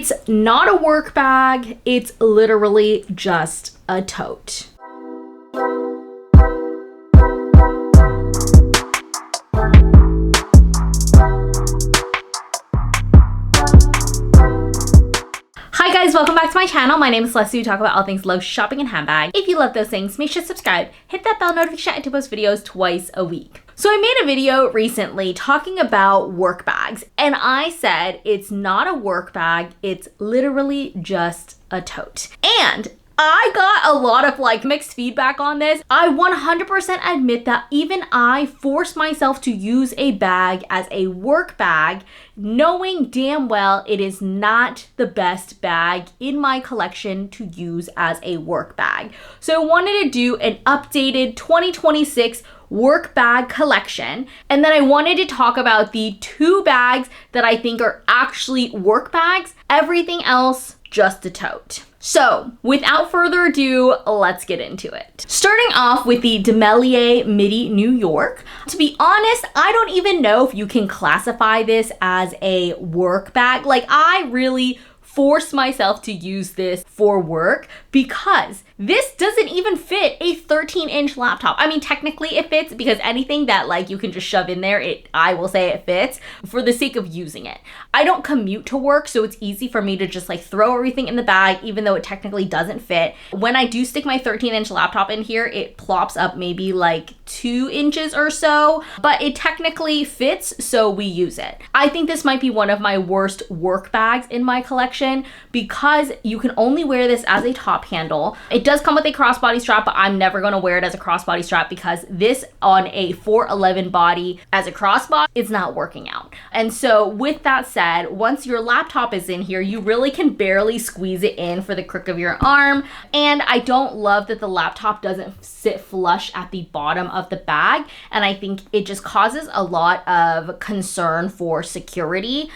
It's not a work bag, it's literally just a tote. Hi guys, welcome back to my channel. My name is Celesta. We talk about all things love, shopping, and handbag. If you love those things, make sure to subscribe, hit that bell notification to post videos twice a week. So I made a video recently talking about work bags, and I said it's not a work bag, it's literally just a tote. And I got a lot of mixed feedback on this. I 100% admit that even I forced myself to use a bag as a work bag, knowing damn well it is not the best bag in my collection to use as a work bag. So I wanted to do an updated 2026 work bag collection, and then I wanted to talk about the 2 bags that I think are actually work bags, everything else just a tote. So without further ado, let's get into it. Starting off with the Demelier Midi New York. To be honest, I don't even know if you can classify this as a work bag. I really forced myself to use this for work because this doesn't even fit a 13-inch laptop. I mean, technically it fits because anything that you can just shove in there, I will say it fits for the sake of using it. I don't commute to work, so it's easy for me to just throw everything in the bag, even though it technically doesn't fit. When I do stick my 13-inch laptop in here, it plops up maybe 2 inches or so, but it technically fits, so we use it. I think this might be one of my worst work bags in my collection because you can only wear this as a top handle. It does come with a crossbody strap, but I'm never going to wear it as a crossbody strap because this on a 411 body as a crossbody is not working out. And so with that said, once your laptop is in here, you really can barely squeeze it in for the crook of your arm. And I don't love that the laptop doesn't sit flush at the bottom of the bag. And I think it just causes a lot of concern for security.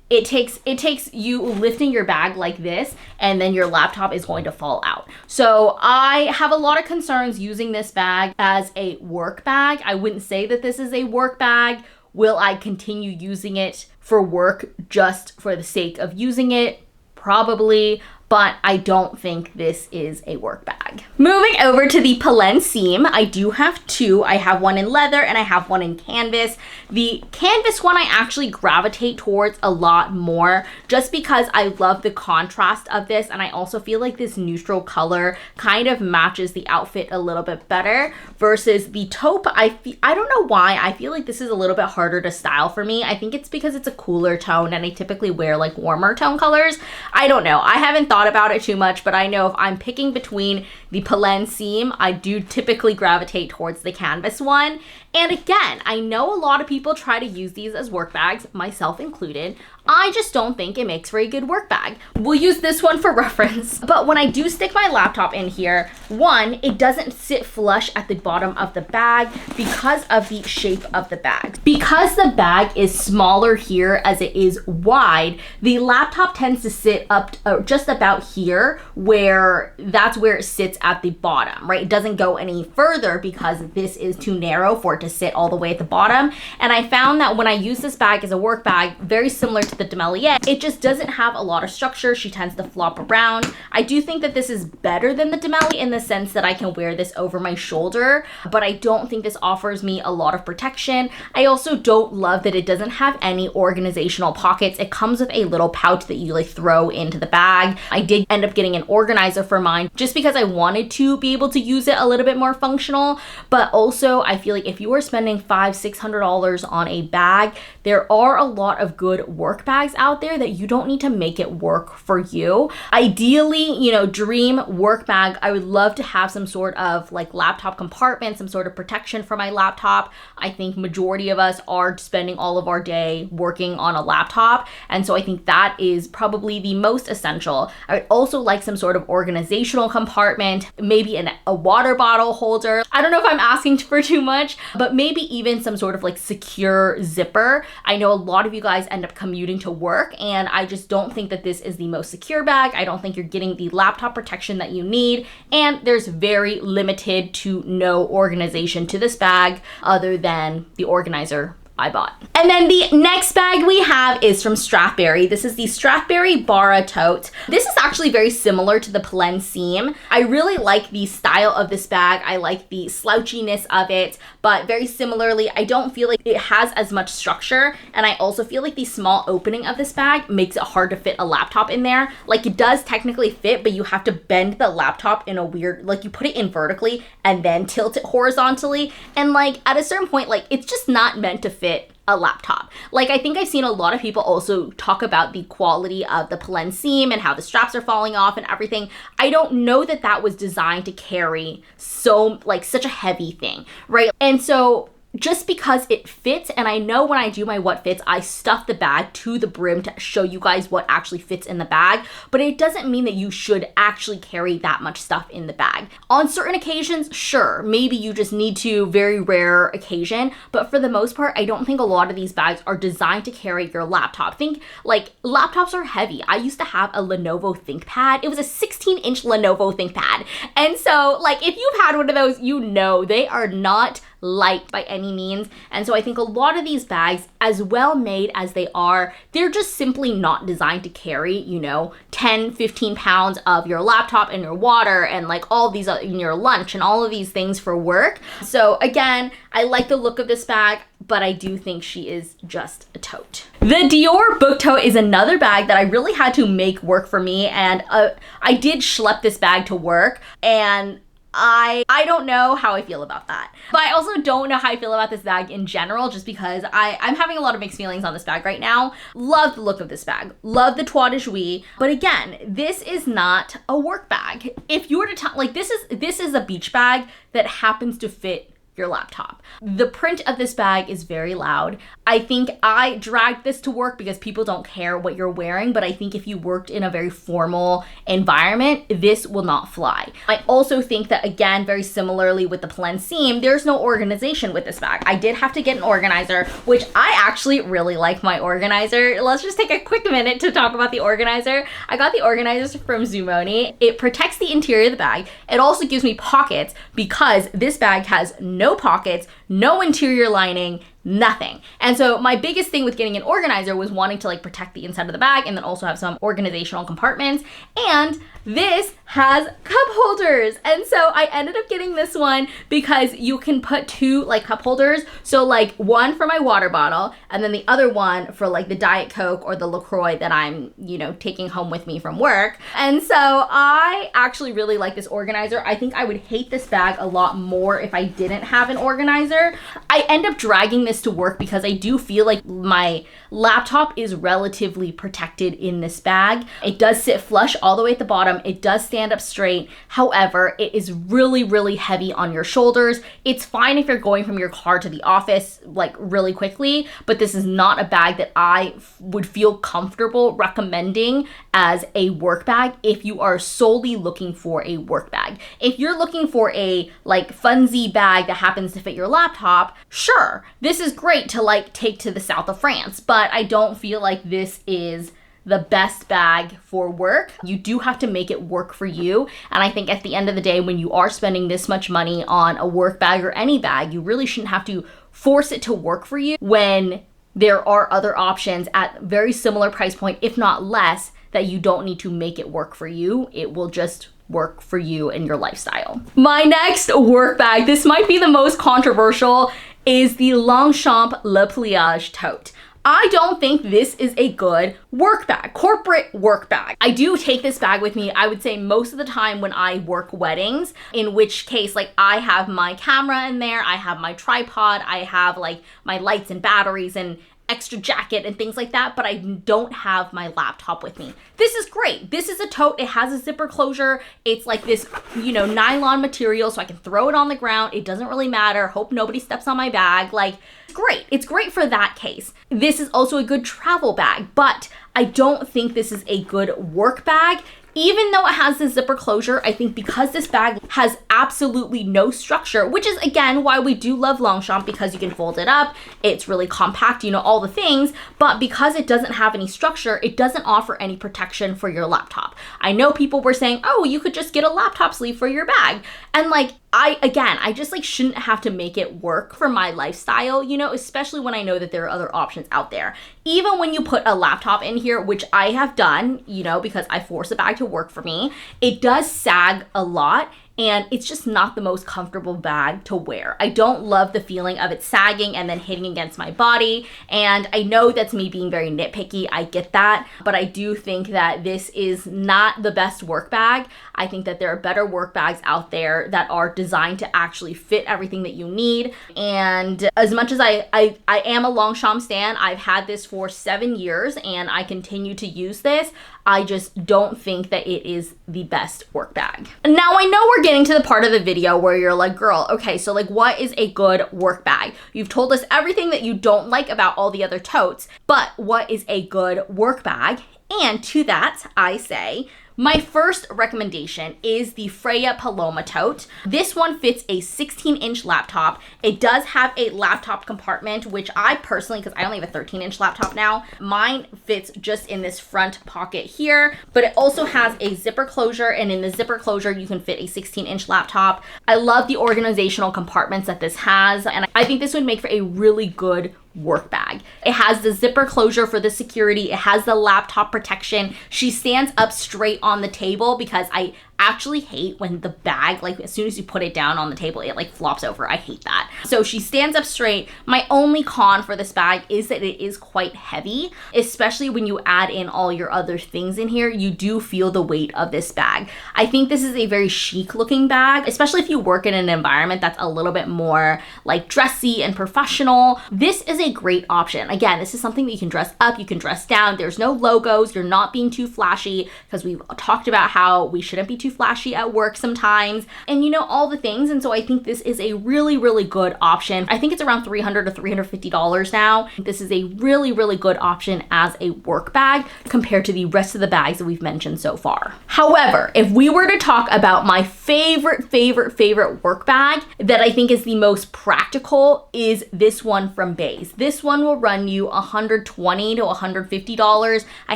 It takes you lifting your bag like this, and then your laptop is going to fall out. So I have a lot of concerns using this bag as a work bag. I wouldn't say that this is a work bag. Will I continue using it for work just for the sake of using it? Probably, but I don't think this is a work bag. Moving over to the Pelen seam, I do have 2. I have one in leather and I have one in canvas. The canvas one I actually gravitate towards a lot more just because I love the contrast of this, and I also feel like this neutral color kind of matches the outfit a little bit better versus the taupe. I don't know why, I feel like this is a little bit harder to style for me. I think it's because it's a cooler tone and I typically wear warmer tone colors. I don't know. I haven't thought about it too much, but I know if I'm picking between the Pelen seam, I do typically gravitate towards the canvas one. And again, I know a lot of people try to use these as work bags, myself included. I just don't think it makes for a good work bag. We'll use this one for reference. But when I do stick my laptop in here, one, it doesn't sit flush at the bottom of the bag because of the shape of the bag. Because the bag is smaller here as it is wide, the laptop tends to sit up just about here, where that's where it sits at the bottom, right? It doesn't go any further because this is too narrow for it to sit all the way at the bottom. And I found that when I use this bag as a work bag, very similar to the Demelier, it just doesn't have a lot of structure. She tends to flop around. I do think that this is better than the Demelier in the sense that I can wear this over my shoulder, but I don't think this offers me a lot of protection. I also don't love that it doesn't have any organizational pockets. It comes with a little pouch that you throw into the bag. I did end up getting an organizer for mine just because I wanted to be able to use it a little bit more functional, but also I feel like if you are spending $500-$600 on a bag, there are a lot of good work bags out there that you don't need to make it work for you. Ideally, dream work bag, I would love to have some sort of laptop compartment, some sort of protection for my laptop. I think majority of us are spending all of our day working on a laptop, and so I think that is probably the most essential. I would also like some sort of organizational compartment, maybe a water bottle holder. I don't know if I'm asking for too much, but maybe even some sort of secure zipper. I know a lot of you guys end up commuting to work, and I just don't think that this is the most secure bag. I don't think you're getting the laptop protection that you need, and there's very limited to no organization to this bag other than the organizer I bought. And then the next bag we have is from Strawberry. This is the Strawberry Bara Tote. This is actually very similar to the Plein Seam. I really like the style of this bag. I like the slouchiness of it, but very similarly, I don't feel like it has as much structure. And I also feel like the small opening of this bag makes it hard to fit a laptop in there. Like, it does technically fit, but you have to bend the laptop in a weird, like, you put it in vertically and then tilt it horizontally. And like at a certain point, like, it's just not meant to fit a laptop. Like, I think I've seen a lot of people also talk about the quality of the Plein Seam and how the straps are falling off and everything. I don't know that that was designed to carry such a heavy thing, right? And so just because it fits, and I know when I do my what fits, I stuff the bag to the brim to show you guys what actually fits in the bag, but it doesn't mean that you should actually carry that much stuff in the bag. On certain occasions, sure, maybe you just need to, very rare occasion, but for the most part, I don't think a lot of these bags are designed to carry your laptop. Think, like, laptops are heavy. I used to have a Lenovo ThinkPad. It was a 16-inch Lenovo ThinkPad. And so, like, if you've had one of those, you know they are not light by any means. And so I think a lot of these bags, as well made as they are, they're just simply not designed to carry, you know, 10, 15 pounds of your laptop and your water and like all these in your lunch and all of these things for work. So again, I like the look of this bag, but I do think she is just a tote. The Dior Book Tote is another bag that I really had to make work for me, and I did schlep this bag to work, and I don't know how I feel about that. But I also don't know how I feel about this bag in general, just because I'm having a lot of mixed feelings on this bag right now. Love the look of this bag. Love the toit de jouy. But again, this is not a work bag. If you were to like, this is a beach bag that happens to fit your laptop. The print of this bag is very loud. I think I dragged this to work because people don't care what you're wearing, but I think if you worked in a very formal environment, this will not fly. I also think that, again, very similarly with the Plein Seam, there's no organization with this bag. I did have to get an organizer, which I actually really like my organizer. Let's just take a quick minute to talk about the organizer. I got the organizer from Zumoni. It protects the interior of the bag. It also gives me pockets because this bag has no pockets, no interior lining, nothing. And so my biggest thing with getting an organizer was wanting to like protect the inside of the bag and then also have some organizational compartments. And this has cup holders. And so I ended up getting this one because you can put two like cup holders. So like one for my water bottle and then the other one for like the Diet Coke or the LaCroix that I'm, you know, taking home with me from work. And so I actually really like this organizer. I think I would hate this bag a lot more if I didn't have an organizer. I end up dragging this to work because I do feel like my laptop is relatively protected in this bag. It does sit flush all the way at the bottom. It does stand up straight. However, it is really, really heavy on your shoulders. It's fine if you're going from your car to the office like really quickly, but this is not a bag that I would feel comfortable recommending as a work bag if you are solely looking for a work bag. If you're looking for a like funsy bag that happens to fit your laptop, sure, this is great to like take to the south of France, but I don't feel like this is the best bag for work. You do have to make it work for you. And I think at the end of the day, when you are spending this much money on a work bag or any bag, you really shouldn't have to force it to work for you when there are other options at very similar price point, if not less, that you don't need to make it work for you. It will just work for you and your lifestyle. My next work bag, this might be the most controversial, is the Longchamp Le Pliage Tote. I don't think this is a good work bag, corporate work bag. I do take this bag with me, I would say most of the time when I work weddings, in which case like I have my camera in there, I have my tripod, I have like my lights and batteries and extra jacket and things like that, but I don't have my laptop with me. This is great. This is a tote. It has a zipper closure. It's like this, you know, nylon material, so I can throw it on the ground. It doesn't really matter. Hope nobody steps on my bag. Like, it's great. It's great for that case. This is also a good travel bag, but I don't think this is a good work bag. Even though it has the zipper closure, I think because this bag has absolutely no structure, which is again why we do love Longchamp, because you can fold it up, it's really compact, you know, all the things, but because it doesn't have any structure, it doesn't offer any protection for your laptop. I know people were saying, oh, you could just get a laptop sleeve for your bag. And like, I just like shouldn't have to make it work for my lifestyle, you know, especially when I know that there are other options out there. Even when you put a laptop in here, which I have done, you know, because I force a bag to work for me, it does sag a lot. And it's just not the most comfortable bag to wear. I don't love the feeling of it sagging and then hitting against my body. And I know that's me being very nitpicky. I get that. But I do think that this is not the best work bag. I think that there are better work bags out there that are designed to actually fit everything that you need. And as much as I am a Longchamp stan, I've had this for 7 years and I continue to use this. I just don't think that it is the best work bag. Now I know we're getting to the part of the video where you're like, girl, okay, so like what is a good work bag? You've told us everything that you don't like about all the other totes, but what is a good work bag? And to that, I say, my first recommendation is the Freya Paloma tote. This one fits a 16-inch laptop. It does have a laptop compartment, which I personally, because I only have a 13-inch laptop now, mine fits just in this front pocket here, but it also has a zipper closure, and in the zipper closure, you can fit a 16-inch laptop. I love the organizational compartments that this has, and I think this would make for a really good work bag. It has the zipper closure for the security. It has the laptop protection. She stands up straight on the table because I actually hate when the bag, like as soon as you put it down on the table, it like flops over. I hate that. So she stands up straight. My only con for this bag is that it is quite heavy, especially when you add in all your other things in here. You do feel the weight of this bag. I think this is a very chic looking bag, especially if you work in an environment that's a little bit more like dressy and professional. This is a great option. Again, this is something that you can dress up, you can dress down. There's no logos. You're not being too flashy because we've talked about how we shouldn't be too flashy at work sometimes, and you know, all the things. And so I think this is a really, really good option. I think it's around $300 to $350 now. This is a really, really good option as a work bag compared to the rest of the bags that we've mentioned so far. However, if we were to talk about my favorite work bag that I think is the most practical, is this one from Bays. This one will run you $120 to $150. I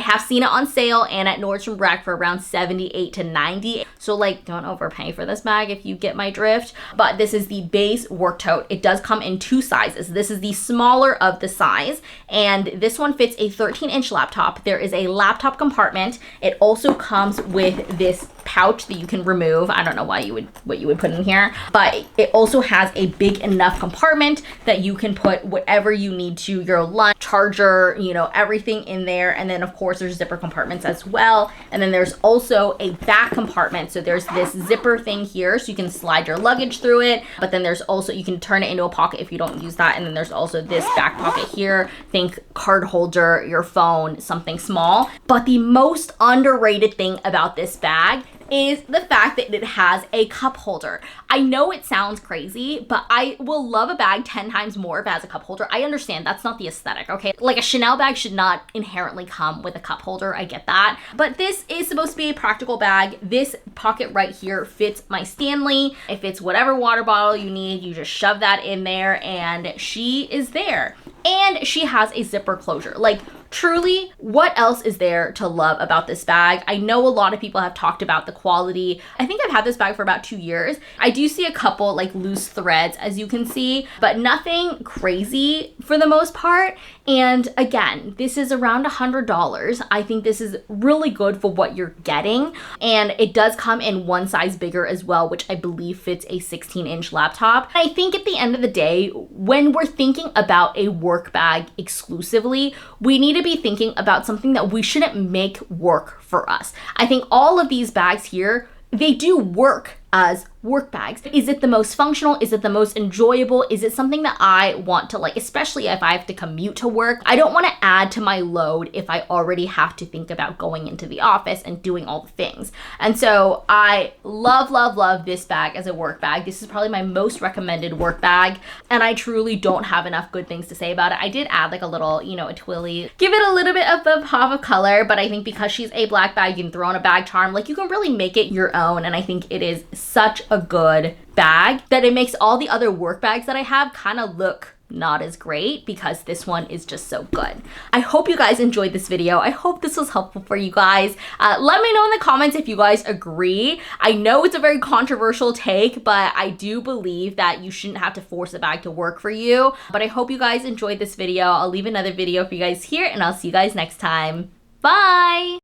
have seen it on sale and at Nordstrom Rack for around $78 to $90. So like, don't overpay for this bag if you get my drift. But this is the Bays work tote. It does come in 2 sizes. This is the smaller of the size, and this one fits a 13-inch laptop. There is a laptop compartment. It also comes with this pouch that you can remove. I don't know what you would put in here, but it also has a big enough compartment that you can put whatever you need to, your lunch, charger, you know, everything in there. And then of course there's zipper compartments as well. And then there's also a back compartment. So there's this zipper thing here so you can slide your luggage through it, but then there's also, you can turn it into a pocket if you don't use that. And then there's also this back pocket here. Think card holder, your phone, something small. But the most underrated thing about this bag is the fact that it has a cup holder. I know it sounds crazy, but I will love a bag 10 times more if it has a cup holder. I understand that's not the aesthetic, okay? Like a Chanel bag should not inherently come with a cup holder. I get that. But this is supposed to be a practical bag. This pocket right here fits my Stanley. It fits whatever water bottle you need. You just shove that in there and she is there. And she has a zipper closure. Like, truly, what else is there to love about this bag? I know a lot of people have talked about the quality. I think I've had this bag for about 2 years. I do see a couple like loose threads, as you can see, but nothing crazy for the most part. And again, this is around $100. I think this is really good for what you're getting. And it does come in one size bigger as well, which I believe fits a 16-inch laptop. I think at the end of the day, when we're thinking about a work bag exclusively, we need to be thinking about something that we shouldn't make work for us. I think all of these bags here, they do work as work bags. Is it the most functional? Is it the most enjoyable? Is it something that I want to like, especially if I have to commute to work? I don't want to add to my load if I already have to think about going into the office and doing all the things. And so I love this bag as a work bag. This is probably my most recommended work bag, and I truly don't have enough good things to say about it. I did add like a little, you know, a twilly, give it a little bit of the pop of color, but I think because she's a black bag, you can throw on a bag charm, like you can really make it your own. And I think it is such a good bag that it makes all the other work bags that I have kind of look not as great because this one is just so good. I hope you guys enjoyed this video. I hope this was helpful for you guys. Let me know in the comments if you guys agree. I know it's a very controversial take, but I do believe that you shouldn't have to force a bag to work for you. But I hope you guys enjoyed this video. I'll leave another video for you guys here, and I'll see you guys next time. Bye!